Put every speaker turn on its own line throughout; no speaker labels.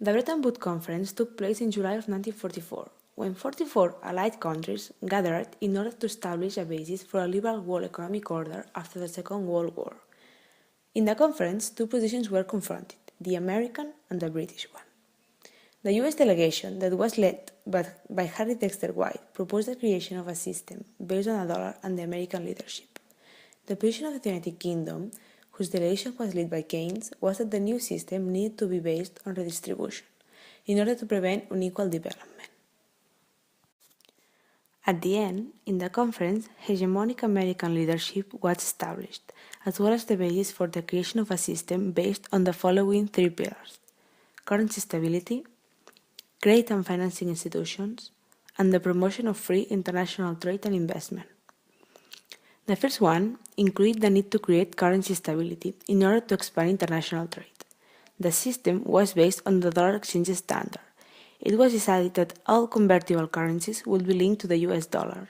The Bretton Woods Conference took place in July of 1944, when 44 Allied countries gathered in order to establish a basis for a liberal world economic order after the Second World War. In the conference, two positions were confronted, the American and the British one. The US delegation, that was led by Harry Dexter White, proposed the creation of a system based on the dollar and the American leadership. The position of the United Kingdom, whose delegation was led by Keynes, was that the new system needed to be based on redistribution in order to prevent unequal development. At the end, in the conference, hegemonic American leadership was established, as well as the basis for the creation of a system based on the following three pillars: currency stability, credit and financing institutions, and the promotion of free international trade and investment. The first one included the need to create currency stability in order to expand international trade. The system was based on the dollar exchange standard. It was decided that all convertible currencies would be linked to the US dollar,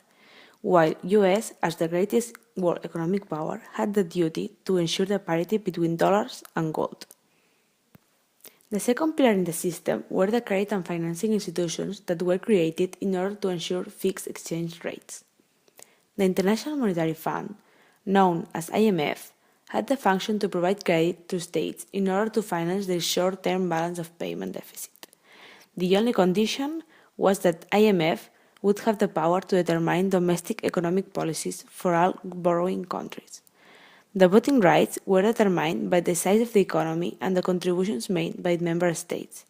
while US, as the greatest world economic power, had the duty to ensure the parity between dollars and gold. The second pillar in the system were the credit and financing institutions that were created in order to ensure fixed exchange rates. The International Monetary Fund, known as IMF, had the function to provide credit to states in order to finance their short-term balance of payment deficit. The only condition was that IMF would have the power to determine domestic economic policies for all borrowing countries. The voting rights were determined by the size of the economy and the contributions made by member states.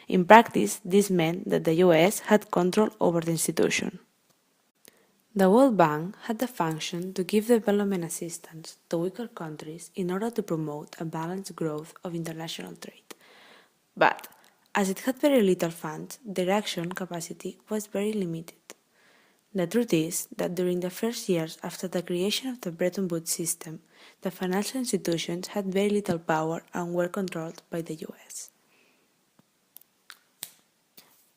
In practice, this meant that the US had control over the institution. The World Bank had the function to give development assistance to weaker countries in order to promote a balanced growth of international trade. But, as it had very little funds, their action capacity was very limited. The truth is that during the first years after the creation of the Bretton Woods system, the financial institutions had very little power and were controlled by the US.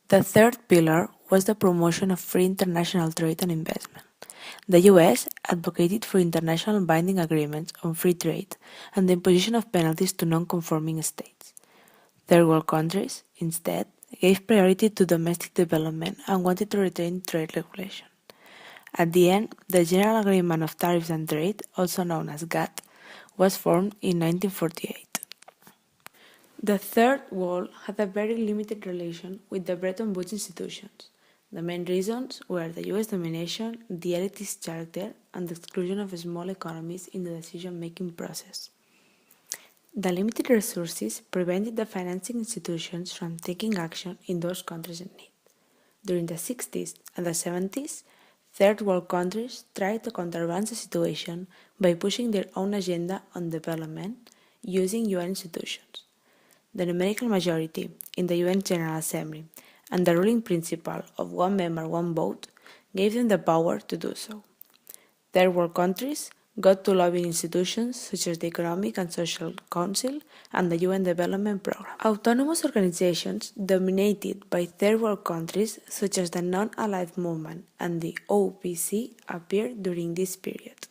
The third pillar was the promotion of free international trade and investment. The US advocated for international binding agreements on free trade and the imposition of penalties to non-conforming states. Third world countries, instead, gave priority to domestic development and wanted to retain trade regulation. At the end, the General Agreement of Tariffs and Trade, also known as GATT, was formed in 1948. The Third World had a very limited relation with the Bretton Woods institutions. The main reasons were the US domination, the elitist character, and the exclusion of small economies in the decision-making process. The limited resources prevented the financing institutions from taking action in those countries in need. During the 60s and the 70s, Third world countries tried to counterbalance the situation by pushing their own agenda on development using UN institutions. The numerical majority in the UN General Assembly and the ruling principle of one member, one vote gave them the power to do so. Third world countries got to lobby institutions such as the Economic and Social Council and the UN Development Programme. Autonomous organizations dominated by third world countries such as the Non-Aligned Movement and the OPC appeared during this period.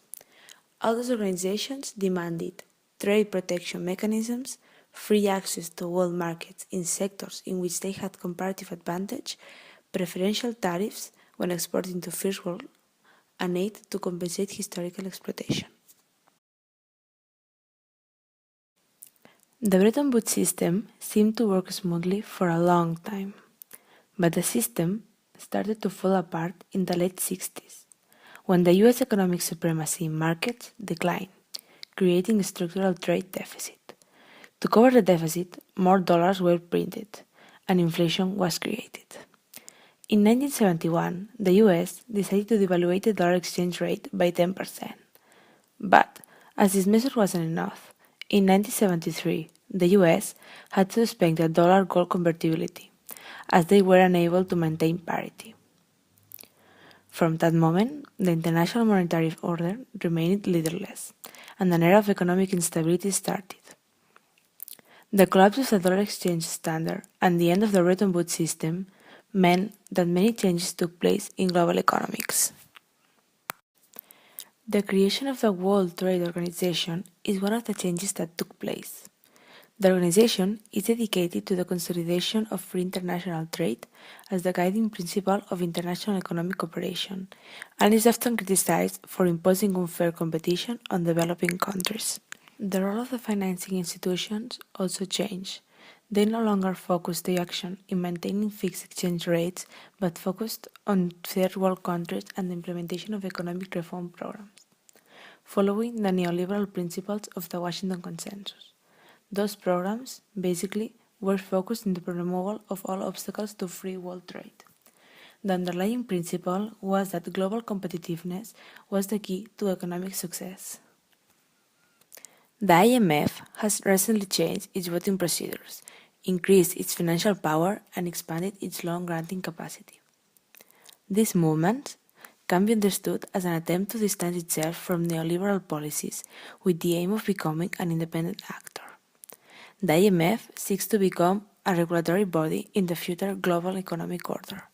All those organizations demanded trade protection mechanisms, free access to world markets in sectors in which they had comparative advantage, preferential tariffs when exporting to first world, and aid to compensate historical exploitation. The Bretton Woods system seemed to work smoothly for a long time, but the system started to fall apart in the late 60s, when the US economic supremacy in markets declined, creating a structural trade deficit. To cover the deficit, more dollars were printed, and inflation was created. In 1971, the US decided to devaluate the dollar exchange rate by 10%. But, as this measure wasn't enough, in 1973, the US had to suspend the dollar-gold convertibility, as they were unable to maintain parity. From that moment, the international monetary order remained leaderless, and an era of economic instability started. The collapse of the dollar exchange standard and the end of the Bretton Woods system meant that many changes took place in global economics. The creation of the World Trade Organization is one of the changes that took place. The organization is dedicated to the consolidation of free international trade as the guiding principle of international economic cooperation, and is often criticized for imposing unfair competition on developing countries. The role of the financing institutions also changed. They no longer focused their action in maintaining fixed exchange rates, but focused on third world countries and the implementation of economic reform programs, following the neoliberal principles of the Washington Consensus. Those programs, basically, were focused on the removal of all obstacles to free world trade. The underlying principle was that global competitiveness was the key to economic success. The IMF has recently changed its voting procedures, increased its financial power, and expanded its loan granting capacity. This movement can be understood as an attempt to distance itself from neoliberal policies with the aim of becoming an independent actor. The IMF seeks to become a regulatory body in the future global economic order.